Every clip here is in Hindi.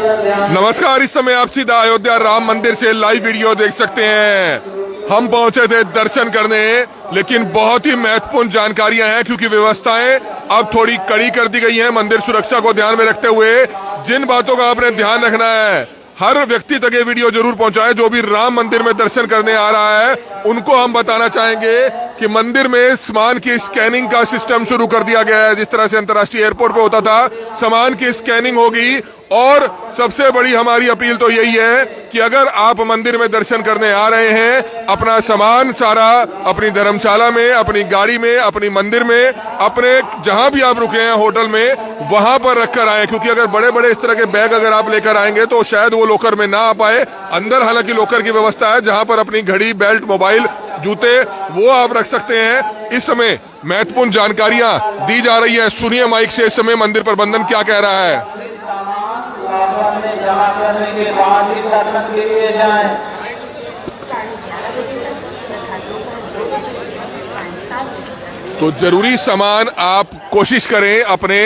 नमस्कार, इस समय आप सीधा अयोध्या राम मंदिर से लाइव वीडियो देख सकते हैं। हम पहुंचे थे दर्शन करने, लेकिन बहुत ही महत्वपूर्ण जानकारियां हैं क्योंकि व्यवस्थाएं अब थोड़ी कड़ी कर दी गई हैं। मंदिर सुरक्षा को ध्यान में रखते हुए जिन बातों का आपने ध्यान रखना है, हर व्यक्ति तक ये वीडियो जरूर पहुंचाएं। जो भी राम मंदिर में दर्शन करने आ रहा है उनको हम बताना चाहेंगे कि मंदिर में सामान की स्कैनिंग का सिस्टम शुरू कर दिया गया है। जिस तरह से अंतर्राष्ट्रीय एयरपोर्ट पे होता था, सामान की स्कैनिंग होगी। और सबसे बड़ी हमारी अपील तो यही है कि अगर आप मंदिर में दर्शन करने आ रहे हैं, अपना सामान सारा अपनी धर्मशाला में, अपनी गाड़ी में, अपनी मंदिर में, अपने जहां भी आप रुके हैं होटल में, वहां पर रखकर आए। क्योंकि अगर बड़े बड़े इस तरह के बैग अगर आप लेकर आएंगे तो शायद वो लॉकर में ना आ पाए। अंदर हालांकि लॉकर की व्यवस्था है जहां पर अपनी घड़ी, बेल्ट, मोबाइल, जूते वो आप रख सकते हैं। इस समय महत्वपूर्ण जानकारियां दी जा रही है। सुनिए माइक से इस समय मंदिर प्रबंधन क्या कह रहा है। जमा करने के बाद ही दर्शन के लिए जाएं। तो जरूरी सामान आप कोशिश करें अपने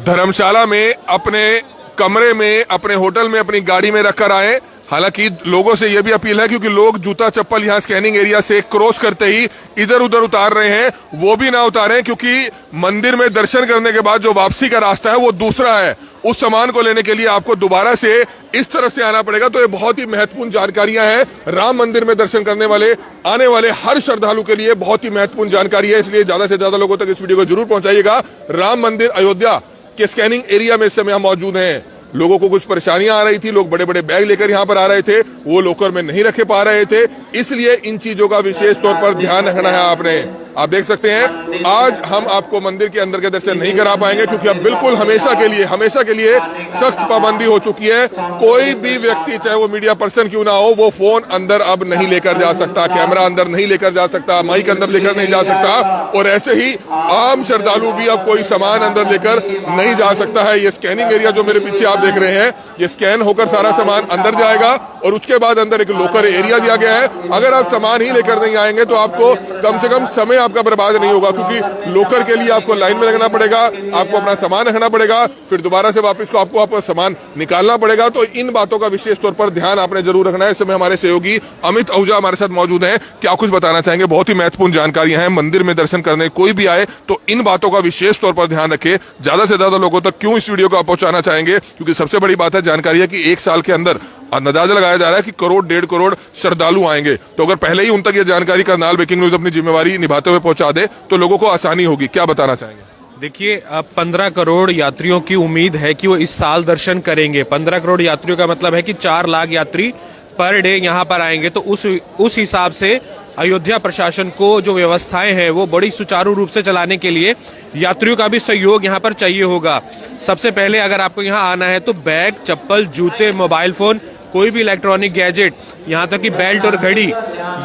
धर्मशाला में, अपने कमरे में, अपने होटल में, अपनी गाड़ी में रखकर आए। हालांकि लोगों से यह भी अपील है क्योंकि लोग जूता चप्पल यहां स्कैनिंग एरिया से क्रॉस करते ही इधर उधर उतार रहे हैं, वो भी ना उतारें क्योंकि मंदिर में दर्शन करने के बाद जो वापसी का रास्ता है वो दूसरा है। उस सामान को लेने के लिए आपको दोबारा से इस तरफ से आना पड़ेगा। तो ये बहुत ही महत्वपूर्ण जानकारियां हैं। राम मंदिर में दर्शन करने वाले, आने वाले हर श्रद्धालु के लिए बहुत ही महत्वपूर्ण जानकारी है। इसलिए ज्यादा से ज्यादा लोगों तक इस वीडियो को जरूर पहुंचाइएगा। राम मंदिर अयोध्या के स्कैनिंग एरिया में इस समय हम मौजूद हैं। लोगों को कुछ परेशानियां आ रही थी, लोग बड़े बड़े बैग लेकर यहां पर आ रहे थे, वो लॉकर में नहीं रखे पा रहे थे। इसलिए इन चीजों का विशेष तौर पर ध्यान रखना है आपने। आप देख सकते हैं आज हम आपको मंदिर के अंदर के दर्शन नहीं करा पाएंगे क्योंकि अब बिल्कुल हमेशा के लिए सख्त पाबंदी हो चुकी है। कोई भी व्यक्ति, चाहे वो मीडिया पर्सन क्यों ना हो, वो फोन अंदर अब नहीं लेकर जा सकता, कैमरा अंदर नहीं लेकर जा सकता, माइक अंदर लेकर नहीं जा सकता। और ऐसे ही आम श्रद्धालु भी अब कोई सामान अंदर लेकर नहीं जा सकता है। ये स्कैनिंग एरिया जो मेरे पीछे आप देख रहे हैं, ये स्कैन होकर सारा सामान अंदर जाएगा और उसके बाद अंदर एक लॉकर एरिया दिया गया है। अगर आप सामान ही लेकर नहीं आएंगे तो आपको कम से कम समय आपका बर्बाद नहीं होगा क्योंकि लॉकर के लिए आपको लाइन में लगना पड़ेगा, आपको अपना सामान रखना पड़ेगा, फिर दोबारा से वापस को आपको सामान निकालना पड़ेगा। तो इन बातों का विशेष तौर पर ध्यान आपने जरूर रखना है। इस समय हमारे सहयोगी अमित आहूजा हमारे साथ मौजूद हैं। क्या कुछ बताना चाहेंगे? बहुत ही महत्वपूर्ण जानकारियां हैं। मंदिर में दर्शन करने कोई भी आए तो इन बातों का विशेष तौर पर ध्यान रखे। ज्यादा से ज्यादा लोगों तक क्यों इस वीडियो को आप पहुंचाना चाहेंगे? क्योंकि सबसे बड़ी बात है जानकारी है कि एक साल के अंदर अंदाजा लगाया जा रहा है कि करोड़, 1.5 करोड़ श्रद्धालु आएंगे। तो अगर पहले ही उन तक ये जानकारी करनाल ब्रेकिंग न्यूज अपनी जिम्मेवारी निभाते हुए पहुंचा दे तो लोगों को आसानी होगी। क्या बताना चाहेंगे? देखिए, अब 15 करोड़ यात्रियों की उम्मीद है कि वो इस साल दर्शन करेंगे। 15 करोड़ यात्रियों का मतलब है कि 4 लाख यात्री पर डे यहाँ पर आएंगे। तो उस हिसाब से अयोध्या प्रशासन को जो व्यवस्थाएं हैं वो बड़ी सुचारू रूप से चलाने के लिए यात्रियों का भी सहयोग यहाँ पर चाहिए होगा। सबसे पहले अगर आपको यहाँ आना है तो बैग, चप्पल, जूते, मोबाइल फोन, कोई भी इलेक्ट्रॉनिक गैजेट, यहाँ तक कि बेल्ट और घड़ी,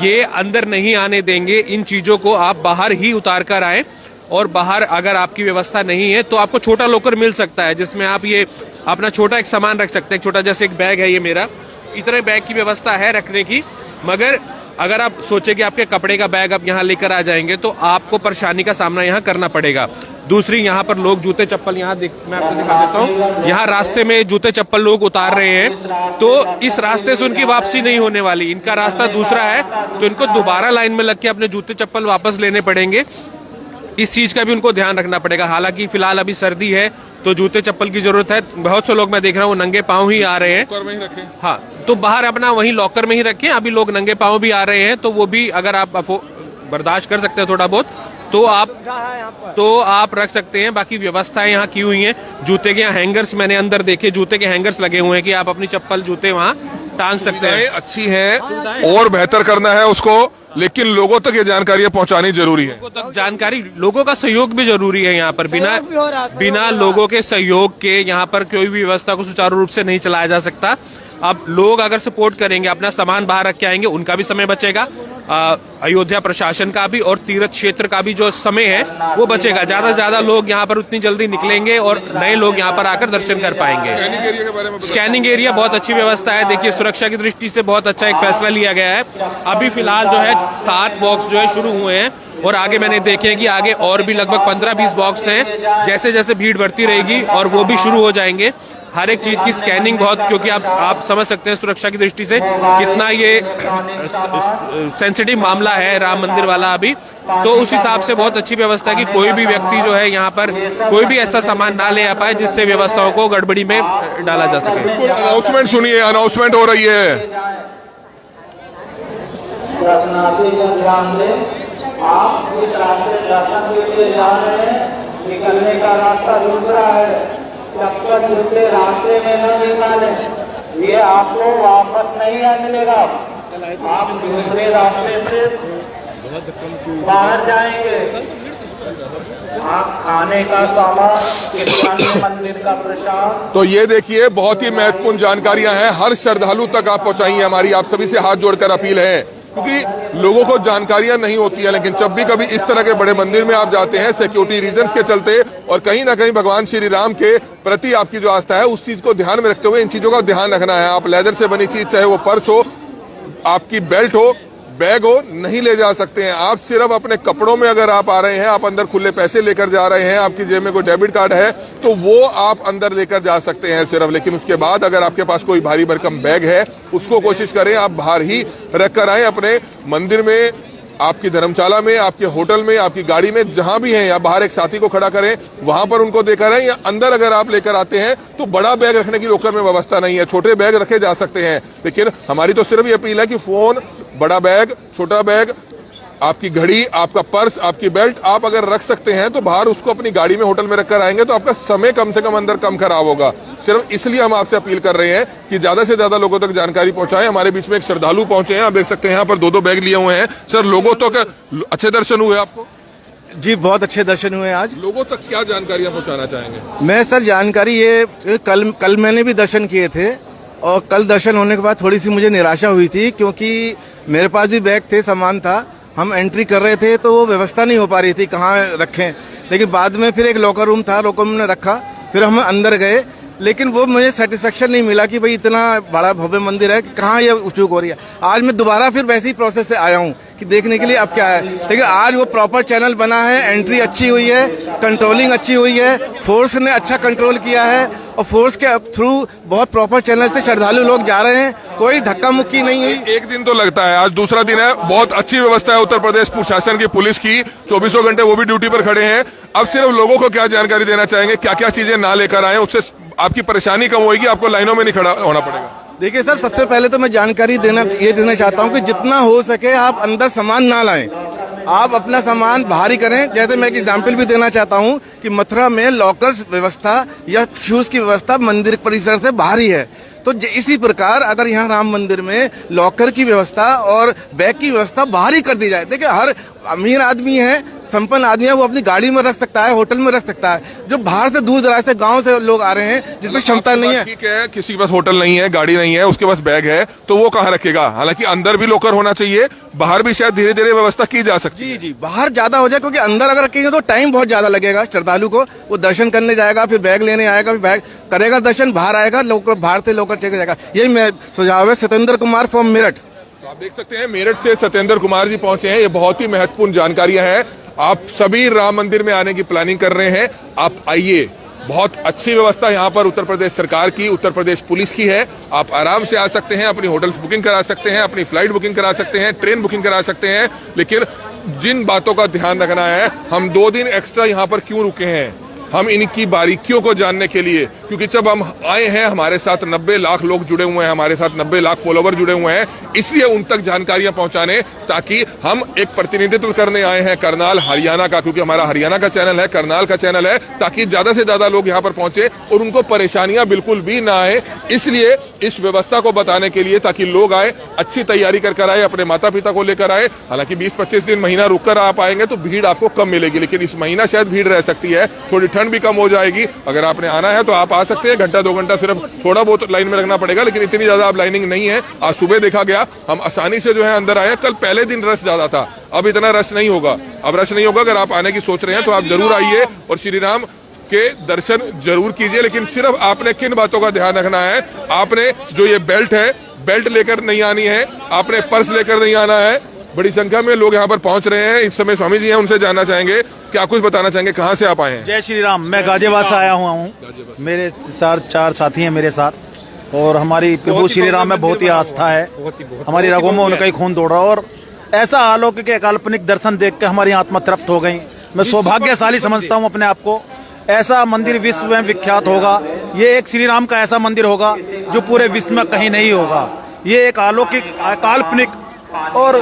ये अंदर नहीं आने देंगे। इन चीजों को आप बाहर ही उतार कर आए। और बाहर अगर आपकी व्यवस्था नहीं है तो आपको छोटा लॉकर मिल सकता है जिसमें आप ये अपना छोटा एक सामान रख सकते हैं। छोटा जैसे एक बैग है ये मेरा, इतने बैग की व्यवस्था है रखने की। मगर अगर आप सोचे कि आपके कपड़े का बैग आप यहाँ लेकर आ जाएंगे तो आपको परेशानी का सामना यहाँ करना पड़ेगा। दूसरी, यहाँ पर लोग जूते चप्पल मैं आपको दिखा देता हूँ। यहाँ रास्ते में जूते चप्पल लोग उतार रहे हैं तो इस रास्ते से उनकी वापसी नहीं होने वाली। इनका रास्ता दूसरा है तो इनको दोबारा लाइन में लग के अपने जूते चप्पल वापस लेने पड़ेंगे। इस चीज का भी उनको ध्यान रखना पड़ेगा। हालांकि फिलहाल अभी सर्दी है तो जूते चप्पल की जरूरत है। बहुत से लोग मैं देख रहा हूँ नंगे पांव ही आ रहे हैं। लॉकर में ही रखें। हाँ, तो बाहर अपना वहीं लॉकर में ही रखें। अभी लोग नंगे पांव भी आ रहे हैं तो वो भी अगर आप बर्दाश्त कर सकते हैं थोड़ा बहुत तो आप रख सकते हैं। बाकी व्यवस्थाएं यहाँ की हुई हैं। जूते के यहाँ हैंगर्स मैंने अंदर देखे, जूते के हैंगर्स लगे हुए हैं कि आप अपनी चप्पल, जूते वहाँ टांग सकते हैं। अच्छी है और बेहतर करना है उसको, लेकिन लोगों तक ये जानकारी पहुंचानी जरूरी है। लोगों तक जानकारी, लोगों का सहयोग भी जरूरी है। यहाँ पर बिना लोगों के सहयोग के यहाँ पर कोई भी व्यवस्था को सुचारू रूप से नहीं चलाया जा सकता। अब लोग अगर सपोर्ट करेंगे, अपना सामान बाहर रख के आएंगे, उनका भी समय बचेगा, अयोध्या प्रशासन का भी और तीर्थ क्षेत्र का भी जो समय है वो बचेगा। ज्यादा से ज्यादा लोग यहाँ पर उतनी जल्दी निकलेंगे और नए लोग यहाँ पर आकर दर्शन कर पाएंगे। स्कैनिंग एरिया बहुत अच्छी व्यवस्था है। देखिए, सुरक्षा की दृष्टि से बहुत अच्छा एक फैसला लिया गया है। अभी फिलहाल जो है 7 बॉक्स जो है शुरू हुए हैं और आगे मैंने देखे कि आगे और भी लगभग 15-20 बॉक्स हैं। जैसे जैसे भीड़ बढ़ती रहेगी और वो भी शुरू हो जाएंगे। हर एक चीज की स्कैनिंग बहुत, क्योंकि आप समझ सकते हैं सुरक्षा की दृष्टि से कितना ये सेंसिटिव मामला है राम मंदिर वाला अभी। तो उस हिसाब से बहुत अच्छी व्यवस्था है कि कोई भी व्यक्ति जो है यहाँ पर कोई भी ऐसा सामान ना ले आ पाए जिससे व्यवस्थाओं को गड़बड़ी में डाला जा सके। बिल्कुल, अनाउंसमेंट सुनिए, अनाउंसमेंट हो रही है। दर्शनार्थी जन ध्यान दें, आप इस रास्ते दर्शन के लिए जा रहे हैं, निकलने का रास्ता दूसरा है, जब तक दूसरे रास्ते में न निकालें, ये आपको वापस नहीं मिलेगा। आप दूसरे रास्ते से बाहर जाएंगे, आप खाने का सामान, मंदिर का प्रसाद। तो ये देखिए, बहुत ही महत्वपूर्ण जानकारियां हैं, हर श्रद्धालु तक आप पहुंचाइए। हमारी आप सभी से हाथ जोड़कर अपील है, क्योंकि लोगों को जानकारियां नहीं होती है, लेकिन जब भी कभी इस तरह के बड़े मंदिर में आप जाते हैं सिक्योरिटी रीजंस के चलते और कहीं ना कहीं भगवान श्री राम के प्रति आपकी जो आस्था है उस चीज को ध्यान में रखते हुए इन चीजों का ध्यान रखना है। आप लेदर से बनी चीज, चाहे वो पर्स हो, आपकी बेल्ट हो, बैग हो, नहीं ले जा सकते हैं। आप सिर्फ अपने कपड़ों में अगर आप आ रहे हैं, आप अंदर खुले पैसे लेकर जा रहे हैं, आपकी जेब में कोई डेबिट कार्ड है तो वो आप अंदर लेकर जा सकते हैं सिर्फ। लेकिन उसके बाद अगर आपके पास कोई भारी भरकम बैग है उसको कोशिश करें आप बाहर ही रख कर आए, अपने मंदिर में, आपकी धर्मशाला में, आपके होटल में, आपकी गाड़ी में, जहां भी हैं, या बाहर एक साथी को खड़ा करें वहां पर उनको देकर आए। या अंदर अगर आप लेकर आते हैं तो बड़ा बैग रखने की लोकर में व्यवस्था नहीं है, छोटे बैग रखे जा सकते हैं। लेकिन हमारी तो सिर्फ ये अपील है कि फोन, बड़ा बैग, छोटा बैग, आपकी घड़ी, आपका पर्स, आपकी बेल्ट आप अगर रख सकते हैं तो बाहर उसको अपनी गाड़ी में, होटल में रखकर आएंगे तो आपका समय कम से कम अंदर कम खराब होगा। सिर्फ इसलिए हम आपसे अपील कर रहे हैं कि ज्यादा से ज्यादा लोगों तक जानकारी पहुंचाएं। हमारे बीच में एक श्रद्धालु पहुंचे हैं, आप देख सकते हैं यहाँ पर 2-2 बैग लिए हुए हैं। सर, लोगों तक अच्छे दर्शन हुए आपको? जी, बहुत अच्छे दर्शन हुए आज। लोगों तक क्या जानकारियां पहुंचाना चाहेंगे? मैं सर जानकारी ये कल मैंने भी दर्शन किए थे और कल दर्शन होने के बाद थोड़ी सी मुझे निराशा हुई थी, क्योंकि मेरे पास भी बैग थे, सामान था, हम एंट्री कर रहे थे तो वो व्यवस्था नहीं हो पा रही थी कहाँ रखें। लेकिन बाद में फिर एक लॉकर रूम था, लॉकर रूम में रखा, फिर हम अंदर गए, लेकिन वो मुझे सेटिस्फेक्शन नहीं मिला कि भाई इतना बड़ा भव्य मंदिर है कि कहाँ ये चूक हो रही है। आज मैं दोबारा फिर वैसे ही प्रोसेस से आया हूँ कि देखने के लिए अब क्या है, लेकिन आज वो प्रॉपर चैनल बना है, एंट्री अच्छी हुई है, कंट्रोलिंग अच्छी हुई है, फोर्स ने अच्छा कंट्रोल किया है और फोर्स के थ्रू बहुत प्रॉपर चैनल से श्रद्धालु लोग जा रहे हैं, कोई धक्का मुक्की नहीं हुई। एक दिन तो लगता है, आज दूसरा दिन है, बहुत अच्छी व्यवस्था है उत्तर प्रदेश प्रशासन की, पुलिस की, 24 घंटे वो भी ड्यूटी पर खड़े हैं। अब सिर्फ लोगों को क्या जानकारी देना चाहेंगे, क्या क्या चीजें ना लेकर आए, उससे आपकी परेशानी कम होगी, आपको लाइनों में नहीं खड़ा होना पड़ेगा? देखिए सर, सबसे पहले तो मैं जानकारी देना चाहता हूँ कि जितना हो सके आप अंदर सामान ना लाएं, आप अपना सामान बाहर ही करें। जैसे मैं एक एग्जाम्पल भी देना चाहता हूँ कि मथुरा में लॉकर्स व्यवस्था या शूज की व्यवस्था मंदिर परिसर से बाहर ही है, तो इसी प्रकार अगर यहाँ राम मंदिर में लॉकर की व्यवस्था और बैग की व्यवस्था बाहर ही कर दी जाए। देखिए, हर अमीर आदमी है, संपन्न आदमी है, वो अपनी गाड़ी में रख सकता है, होटल में रख सकता है। जो बाहर से दूर दराज से गांव से लोग आ रहे हैं जिनमें क्षमता नहीं है, ठीक है, किसी के पास होटल नहीं है, गाड़ी नहीं है, उसके पास बैग है, तो वो कहाँ रखेगा? हालांकि अंदर भी लॉकर होना चाहिए, बाहर भी शायद धीरे धीरे व्यवस्था की जा सकती है। जी, बाहर ज्यादा हो जाए, क्योंकि अंदर अगर रखेंगे तो टाइम बहुत ज्यादा लगेगा श्रद्धालु को। वो दर्शन करने जाएगा, फिर बैग लेने आएगा, फिर बैग करेगा दर्शन, बाहर आएगा, बाहर से लॉकर चेक जाएगा। यही मैं सुझाव है। सत्येंद्र कुमार फ्रॉम मेरठ। आप देख सकते हैं मेरठ से सत्येंद्र कुमार जी पहुंचे हैं। ये बहुत ही महत्वपूर्ण जानकारियां हैं। आप सभी राम मंदिर में आने की प्लानिंग कर रहे हैं, आप आइए। बहुत अच्छी व्यवस्था यहाँ पर उत्तर प्रदेश सरकार की, उत्तर प्रदेश पुलिस की है। आप आराम से आ सकते हैं, अपनी होटल बुकिंग करा सकते हैं, अपनी फ्लाइट बुकिंग करा सकते हैं, ट्रेन बुकिंग करा सकते हैं। लेकिन जिन बातों का ध्यान रखना है, हम 2 दिन एक्स्ट्रा यहाँ पर क्यों रुके हैं, हम इनकी बारीकियों को जानने के लिए, क्योंकि जब हम आए हैं हमारे साथ 90 लाख लोग जुड़े हुए हैं, हमारे साथ 90 लाख फॉलोवर जुड़े हुए हैं, इसलिए उन तक जानकारियां पहुंचाने, ताकि हम एक प्रतिनिधित्व करने आए हैं करनाल हरियाणा का, क्योंकि हमारा हरियाणा का चैनल है, करनाल का चैनल है, ताकि ज्यादा से ज्यादा लोग यहां पर पहुंचे और उनको परेशानियां बिल्कुल भी ना आए। इसलिए इस व्यवस्था को बताने के लिए, ताकि लोग आए, अच्छी तैयारी कर आए, अपने माता पिता को लेकर आए। हालांकि 20-25 दिन, महीना रुक कर आप आएंगे तो भीड़ आपको कम मिलेगी, लेकिन इस महीना शायद भीड़ रह सकती है, थोड़ी ठंड भी कम हो जाएगी। अगर आपने आना है तो आप आ सकते हैं, 1-2 घंटा सिर्फ थोड़ा बहुत लाइन में लगना पड़ेगा, लेकिन इतनी ज्यादा अब लाइनिंग नहीं है। आज सुबह देखा गया, हम आसानी से जो है अंदर आए। कल पहले दिन रश ज्यादा था, अब इतना रश नहीं होगा, अब रश नहीं होगा। अगर आप आने की सोच रहे हैं तो आप जरूर आइए और श्री राम के दर्शन जरूर कीजिए। लेकिन सिर्फ आपने किन बातों का ध्यान रखना है, आपने जो ये बेल्ट है, बेल्ट लेकर नहीं आनी है, आपने पर्स लेकर नहीं आना है। बड़ी संख्या में लोग यहाँ पर पहुंच रहे हैं इस समय, स्वामी जी हैं, उनसे जानना चाहेंगे क्या कुछ बताना चाहेंगे, कहाँ से आप आए हैं? जय श्री राम। मैं गाजियाबाद से आया हुआ हूँ। मेरे चार साथी हैं मेरे साथ, और हमारी प्रभु श्री राम में बहुत ही आस्था है। हमारी रगों में उनका ही खून दौड़ रहा है, और ऐसा अलौकिक काल्पनिक दर्शन देख के हमारी आत्मा तृप्त हो गई। मैं सौभाग्यशाली समझता हूँ अपने आप को। ऐसा मंदिर विश्व में विख्यात होगा, ये एक श्री राम का ऐसा मंदिर होगा जो पूरे विश्व में कहीं नहीं होगा। ये एक अलौकिक काल्पनिक और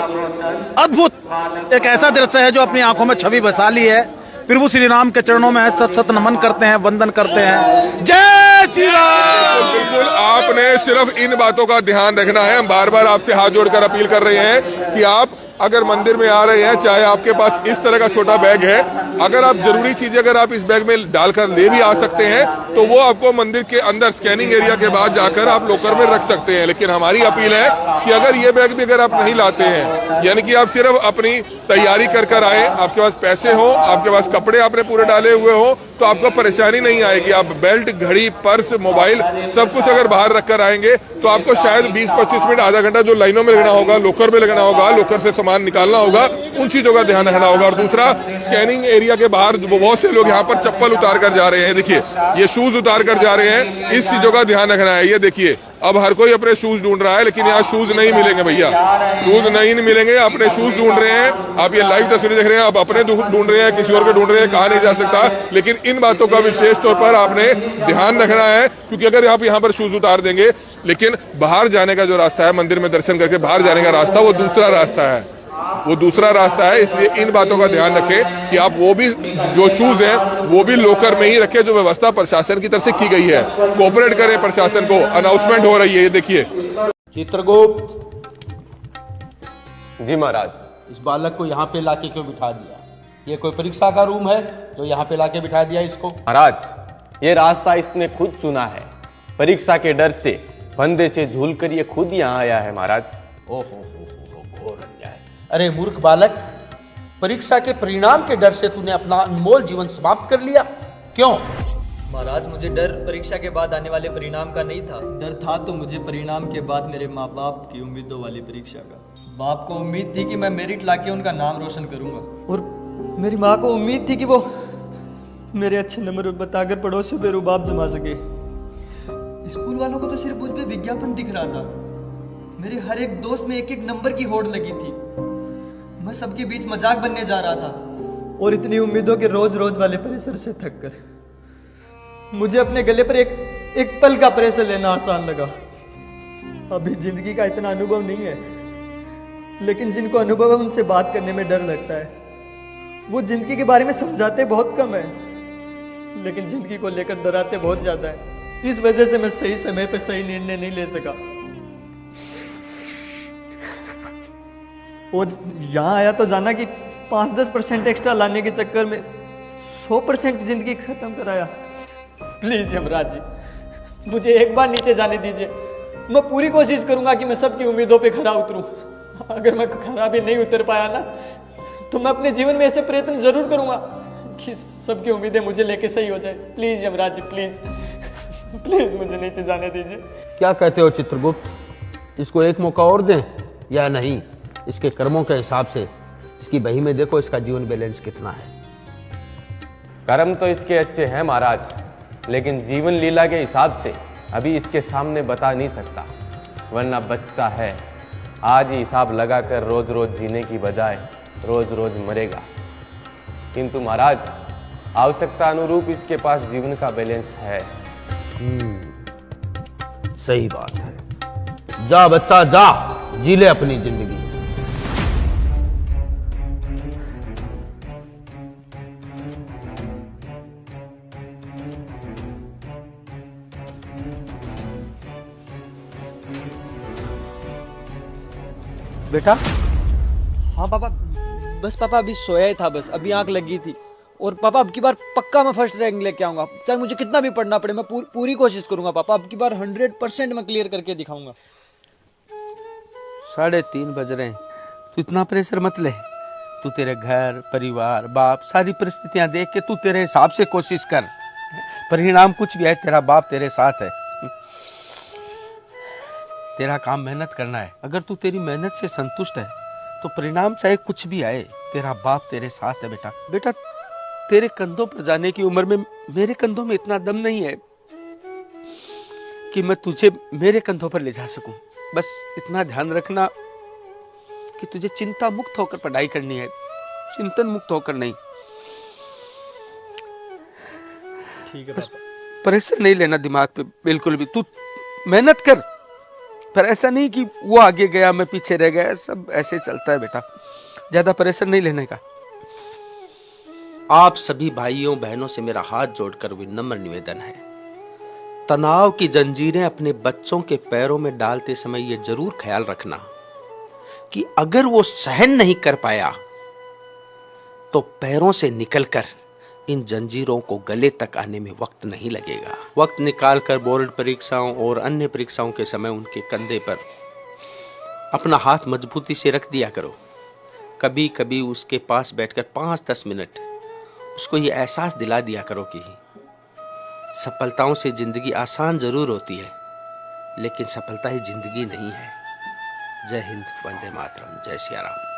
अद्भुत एक ऐसा दृश्य है जो अपनी आंखों में छवि बसा ली है। प्रभु श्री राम के चरणों में सत सत नमन करते हैं, वंदन करते हैं। जय श्री राम। बिल्कुल, आपने सिर्फ इन बातों का ध्यान रखना है। हम बार बार आपसे हाथ जोड़कर अपील कर रहे हैं कि आप अगर मंदिर में आ रहे हैं, चाहे आपके पास इस तरह का छोटा बैग है, अगर आप जरूरी चीजें अगर आप इस बैग में डालकर ले भी आ सकते हैं तो वो आपको मंदिर के अंदर स्कैनिंग एरिया के बाद जाकर आप लॉकर में रख सकते हैं। लेकिन हमारी अपील है कि अगर ये बैग भी अगर आप नहीं लाते हैं, यानी कि आप सिर्फ अपनी तैयारी कर आए, आपके पास पैसे हो, आपके पास कपड़े आपने पूरे डाले हुए हो, तो आपको परेशानी नहीं आएगी। आप बेल्ट, घड़ी, पर्स, मोबाइल सब कुछ अगर बाहर रखकर आएंगे तो आपको शायद 20-25 मिनट, आधा घंटा जो लाइनों में लगना होगा, लॉकर में लगना होगा, लॉकर से सामान निकालना होगा, उन चीजों का ध्यान रखना होगा। और दूसरा, स्कैनिंग एरिया के बाहर बहुत से लोग यहाँ पर चप्पल उतार कर जा रहे हैं। देखिए, ये शूज उतार कर जा रहे हैं, इस चीजों का ध्यान रखना है। ये देखिए, अब हर कोई अपने शूज ढूंढ रहा है, लेकिन यहाँ शूज नहीं मिलेंगे भैया, शूज नहीं मिलेंगे। अपने शूज ढूंढ रहे हैं, आप ये लाइव तस्वीरें देख रहे हैं, आप अपने ढूंढ रहे हैं, किसी और के ढूंढ रहे हैं, कहा नहीं जा सकता। लेकिन इन बातों का विशेष तौर पर आपने ध्यान रखना है, क्योंकि अगर आप यहाँ पर शूज उतार देंगे, लेकिन बाहर जाने का जो रास्ता है, मंदिर में दर्शन करके बाहर जाने का रास्ता, वो दूसरा रास्ता है, वो दूसरा रास्ता है। इसलिए इन बातों का ध्यान रखें कि आप वो भी जो शूज हैं वो भी लॉकर में ही रखें, जो व्यवस्था प्रशासन की तरफ से की गई है। कोऑपरेट करें प्रशासन को, अनाउंसमेंट हो रही है, ये देखिए। चित्रगुप्त जी महाराज, इस बालक को यहाँ पे लाके क्यों बिठा दिया? ये कोई परीक्षा का रूम है जो यहाँ पे लाके बिठा दिया इसको? महाराज, ये रास्ता इसने खुद चुना है। परीक्षा के डर से फंदे से झूलकर ये खुद यहाँ आया है महाराज। ओहो, घोर अन्याय। अरे मूर्ख बालक, परीक्षा के परिणाम के डर से तूने अपना अनमोल जीवन समाप्त कर लिया, क्यों? महाराज, मुझे डर परीक्षा के बाद आने वाले परिणाम का नहीं था। डर था तो मुझे परिणाम के बाद मेरे माँ बाप की उम्मीदों वाली परीक्षा का। बाप को उम्मीद थी कि मैं मेरिट लाके उनका नाम रोशन करूंगा, और मेरी माँ को उम्मीद थी कि वो मेरे अच्छे नंबर बताकर पड़ोसियों पे रुबाब जमा सके। स्कूल वालों को तो सिर्फ मुझ पे विज्ञापन दिख रहा था। मेरे हर एक दोस्त में एक एक नंबर की होड़ लगी थी। मैं सबके बीच मजाक बनने जा रहा था, और इतनी उम्मीदों के रोज रोज वाले प्रेशर से थक कर मुझे अपने गले पर एक पल का प्रेशर लेना आसान लगा। अभी जिंदगी का इतना अनुभव नहीं है, लेकिन जिनको अनुभव है उनसे बात करने में डर लगता है। वो जिंदगी के बारे में समझाते बहुत कम है, लेकिन जिंदगी को लेकर डराते बहुत ज्यादा है। इस वजह से मैं सही समय पर सही निर्णय नहीं ले सका, और यहाँ आया तो जाना कि 5-10% एक्स्ट्रा लाने के चक्कर में 100% जिंदगी खत्म कराया। प्लीज यमराज जी, मुझे एक बार नीचे जाने दीजिए। मैं पूरी कोशिश करूंगा कि मैं सबकी उम्मीदों पे खरा उतरूं। अगर मैं खरा भी नहीं उतर पाया ना, तो मैं अपने जीवन में ऐसे प्रयत्न जरूर करूंगा कि सबकी उम्मीदें मुझे लेके सही हो जाए। Please Yamraj ji, please please मुझे नीचे जाने दीजिए। क्या कहते हो चित्रगुप्त, इसको एक मौका और दें या नहीं? इसके कर्मों के हिसाब से इसकी बही में देखो इसका जीवन बैलेंस कितना है। कर्म तो इसके अच्छे हैं महाराज, लेकिन जीवन लीला के हिसाब से अभी इसके सामने बता नहीं सकता, वरना बच्चा है। आज ही हिसाब लगाकर रोज रोज जीने की बजाय रोज रोज मरेगा। किंतु महाराज, आवश्यकता अनुरूप इसके पास जीवन का बैलेंस है। सही बात है। जा बच्चा जा, जी ले अपनी जिंदगी। बेटा। हाँ पापा, बस पापा अभी सोया ही था, बस अभी आंख लगी थी। और पापा अब की बार पक्का मैं फर्स्ट रैंक लेके आऊंगा, चाहे मुझे कितना भी पढ़ना पड़े। मैं पूरी कोशिश करूंगा पापा, अब की बार 100% मैं क्लियर करके दिखाऊंगा। 3:30 बज रहे हैं, तू इतना प्रेशर मत ले। तू तेरे घर परिवार बाप सारी परिस्थितियां देख के तू तेरे हिसाब से कोशिश कर। परिणाम कुछ भी है, तेरा बाप तेरे साथ है। तेरा काम मेहनत करना है। अगर तू तेरी मेहनत से संतुष्ट है तो परिणाम चाहे कुछ भी आए, तेरा बाप तेरे साथ है। बेटा तेरे कंधों पर जाने की उम्र में मेरे कंधों में इतना दम नहीं है कि मैं तुझे मेरे कंधों पर ले जा सकूं। बस इतना ध्यान रखना कि तुझे चिंता मुक्त होकर पढ़ाई करनी है, चिंतन मुक्त होकर नहीं। ठीक है बस प्रेशर नहीं लेना दिमाग पे बिल्कुल भी। तू मेहनत कर, पर ऐसा नहीं कि वो आगे गया मैं पीछे रह गया। सब ऐसे चलता है बेटा, ज्यादा प्रेशर नहीं लेने का। आप सभी भाइयों बहनों से मेरा हाथ जोड़कर विनम्र निवेदन है, तनाव की जंजीरें अपने बच्चों के पैरों में डालते समय ये जरूर ख्याल रखना कि अगर वो सहन नहीं कर पाया तो पैरों से निकलकर इन जंजीरों को गले तक आने में वक्त नहीं लगेगा। वक्त निकालकर बोर्ड परीक्षाओं और अन्य परीक्षाओं के समय उनके कंधे पर अपना हाथ मजबूती से रख दिया करो। कभी कभी उसके पास बैठकर 5-10 मिनट उसको ये एहसास दिला दिया करो कि सफलताओं से जिंदगी आसान जरूर होती है, लेकिन सफलता ही जिंदगी नहीं है। जय हिंद, वंदे मातरम, जय सिया राम।